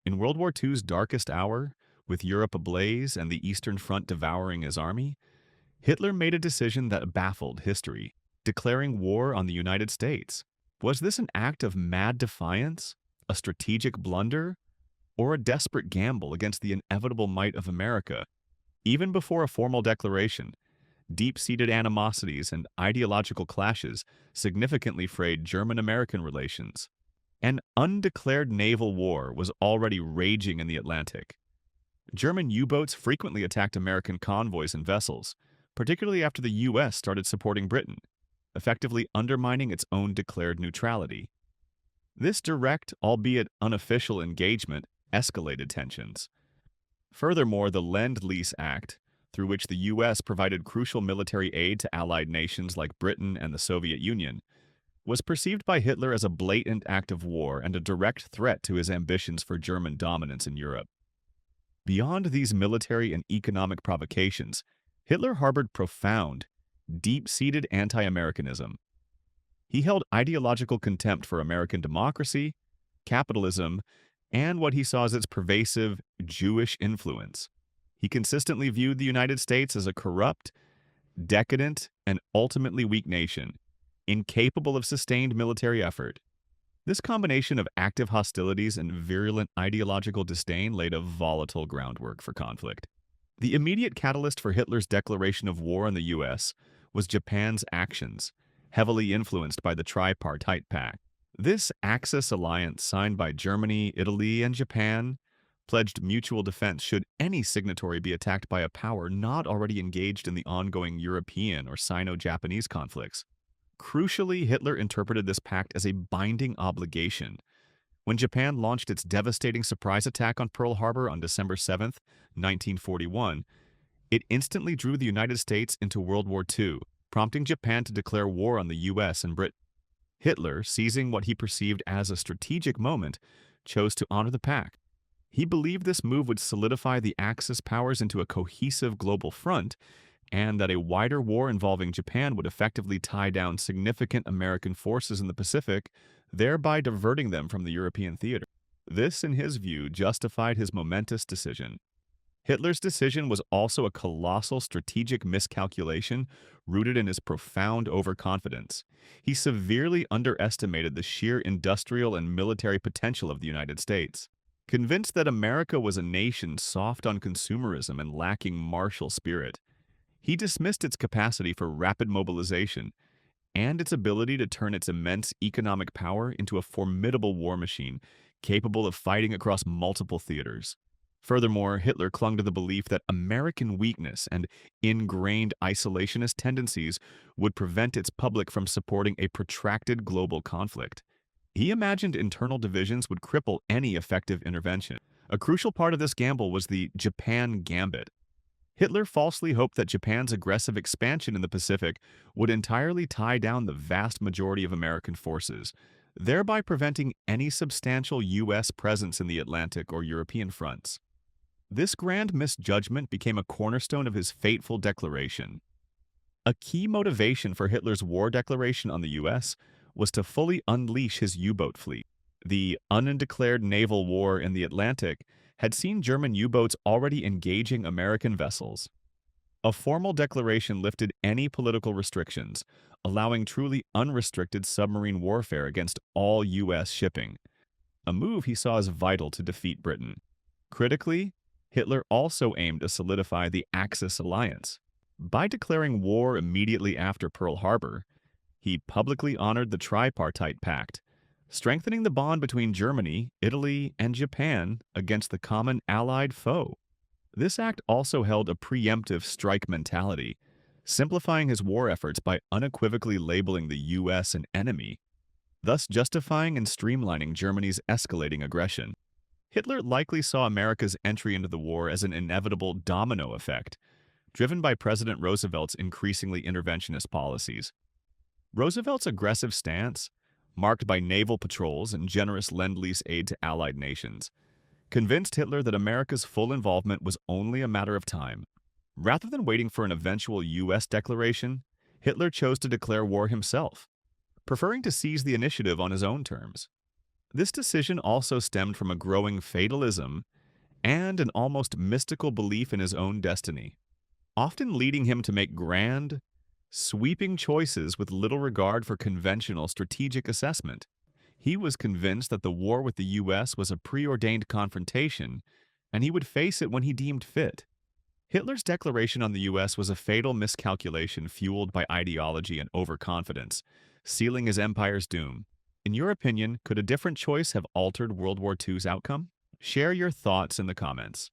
In World War II's darkest hour, with Europe ablaze and the Eastern Front devouring his army, Hitler made a decision that baffled history, declaring war on the United States. Was this an act of mad defiance, a strategic blunder, or a desperate gamble against the inevitable might of America? Even before a formal declaration, deep-seated animosities and ideological clashes significantly frayed German-American relations. An undeclared naval war was already raging in the Atlantic. German U-boats frequently attacked American convoys and vessels, particularly after the U.S. started supporting Britain, effectively undermining its own declared neutrality. This direct, albeit unofficial engagement escalated tensions. Furthermore, the Lend-Lease Act, through which the U.S. provided crucial military aid to allied nations like Britain and the Soviet Union, was perceived by Hitler as a blatant act of war and a direct threat to his ambitions for German dominance in Europe. Beyond these military and economic provocations, Hitler harbored profound, deep-seated anti-Americanism. He held ideological contempt for American democracy, capitalism, and what he saw as its pervasive Jewish influence. He consistently viewed the United States as a corrupt, decadent, and ultimately weak nation, incapable of sustained military effort. This combination of active hostilities and virulent ideological disdain laid a volatile groundwork for conflict. The immediate catalyst for Hitler's declaration of war on the U.S. was Japan's actions, heavily influenced by the Tripartite Pact. This Axis alliance, signed by Germany, Italy, and Japan, pledged mutual defense should any signatory be attacked by a power not already engaged in the ongoing European or Sino-Japanese conflicts. Crucially, Hitler interpreted this pact as a binding obligation. When Japan launched its devastating surprise attack on Pearl Harbor on December 7, 1941, it instantly drew the United States into World War II, prompting Japan to declare war on the U.S. and Britain. Hitler, seizing what he perceived as a strategic moment, chose to honor the pact. He believed this move would solidify the Axis powers into a cohesive global front, and that a wider war involving Japan would effectively tie down significant American forces in the Pacific, thereby diverting them from the European theater. This, in his view, justified his momentous decision. Hitler's decision was also a colossal strategic miscalculation rooted in his profound overconfidence. He severely underestimated the sheer industrial and military potential of the United States. Convinced that America was a nation soft on consumerism and lacking martial spirit, he dismissed its capacity for rapid mobilization and its ability to turn its immense economic power into a formidable war machine capable of fighting across multiple theaters. Furthermore, Hitler clung to the belief that American weakness and ingrained isolationist tendencies would prevent its public from supporting a protracted global conflict. He imagined internal divisions would cripple any effective intervention. A crucial part of this gamble was the Japan Gambit. Hitler falsely hoped that Japan's aggressive expansion in the Pacific would entirely tie down the vast majority of American forces, thereby preventing any substantial U.S. presence in the Atlantic or European fronts. This grand misjudgment became a cornerstone of his fateful declaration. A key motivation for Hitler's war declaration on the U.S. was to fully unleash his U-boat fleet. The undeclared naval war in the Atlantic had seen German U-boats already engaging American vessels. A formal declaration lifted any political restrictions, allowing truly unrestricted submarine warfare against all U.S. shipping, a move he saw as vital to defeat Britain. Critically, Hitler also aimed to solidify the Axis alliance. By declaring war immediately after Pearl Harbor, he publicly honored the Tripartite Pact, strengthening the bond between Germany, Italy, and Japan against the common Allied foe. This act also held a preemptive strike mentality, simplifying his war efforts by unequivocally labeling the U.S. an enemy, thus justifying and streamlining Germany's escalating aggression. Hitler likely saw America's entry into the war as an inevitable domino effect, driven by President Roosevelt's increasingly interventionist policies. Roosevelt's aggressive stance, marked by naval patrols and generous Lend-Lease aid to allied nations, convinced Hitler that America's full involvement was only a matter of time. Rather than waiting for an eventual U.S. declaration, Hitler chose to declare war himself, preferring to seize the initiative on his own terms. This decision also stemmed from a growing fatalism and an almost mystical belief in his own destiny, often leading him to make grand, sweeping choices with little regard for conventional strategic assessment. He was convinced that the war with the US was a preordained confrontation, and he would face it when he deemed fit. Hitler's declaration on the US was a fatal miscalculation fueled by ideology and overconfidence, sealing his empire's doom. In your opinion, could a different choice have altered World War II's outcome? Share your thoughts in the comments.